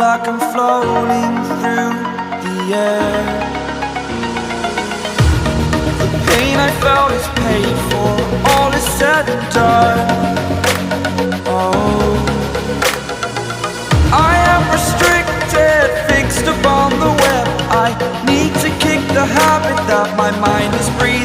like I'm floating through the air. The pain I felt is paid for, all is said and done. Oh, I am restricted, fixed upon the web. I need to kick the habit that my mind is breathing.